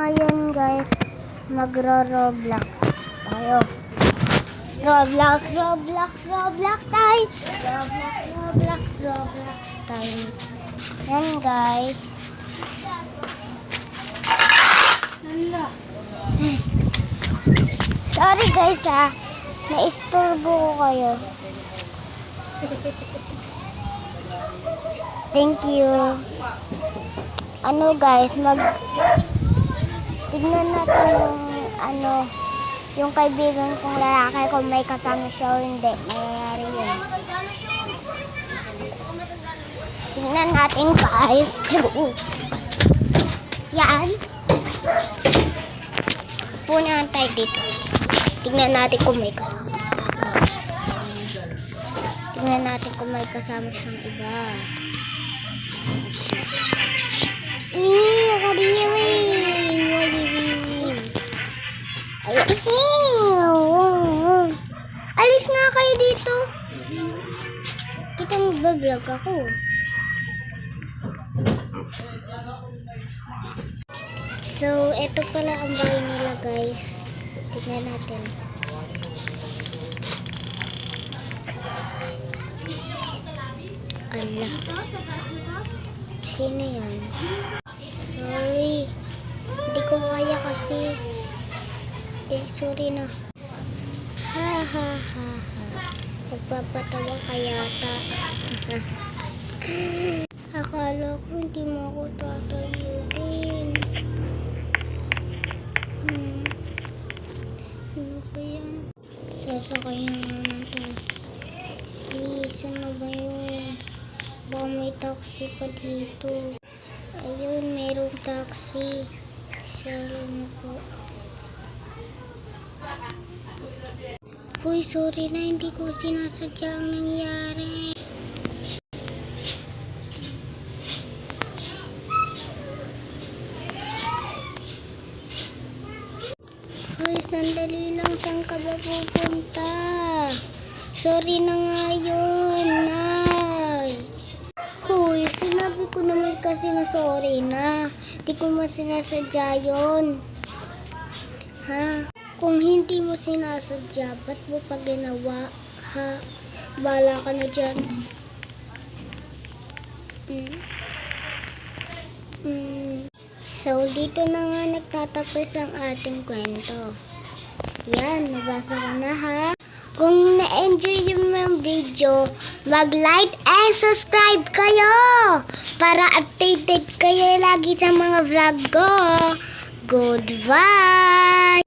ngayon guys, magro-Roblox tayo. Roblox time. Roblox time. Yan guys. Sorry guys naisturbo ko kayo. Thank you. Ano guys, tignan natin yung kaibigan kong lalaki kung may kasama siya o hindi. Mayayari yun. Tignan natin guys. Yan. Punan tayo dito. Tignan natin kung may kasama. Tignan natin kung may kasama siyang iba. Alis nga kayo dito. Kita mag-vlog ako. So, eto pala ang bahay nila guys. Tignan natin. Ala. Sino yan? Sorry. Hindi ko kaya kasi. Sorry na. Ha. Nagpapatawa kaya ta. Akala ko hindi mo ako tatayuin. Ano ba yan? Sasakay na nga ng taxi. Saan ba yun? Baka may taxi pa dito. Ayun, merong taxi. Sorry na po. Uy, sorry na. Hindi ko sinasadya ang nangyari. Uy, sandali lang. Saan ka ba pupunta? Sorry na nga yun, Nay. Uy, sinabi ko naman kasi na sorry na. Di ko mo sinasadya yun. Ha? Kung hindi mo sinasadya, ba't mo pa ginawa? Ha? Bala ka na dyan. So, dito na nga nagtatapos ang ating kwento. Yan, nabasa ko na ha. Kung na-enjoy yung video, mag-like and subscribe kayo para updated kayo lagi sa mga vlog ko. Goodbye!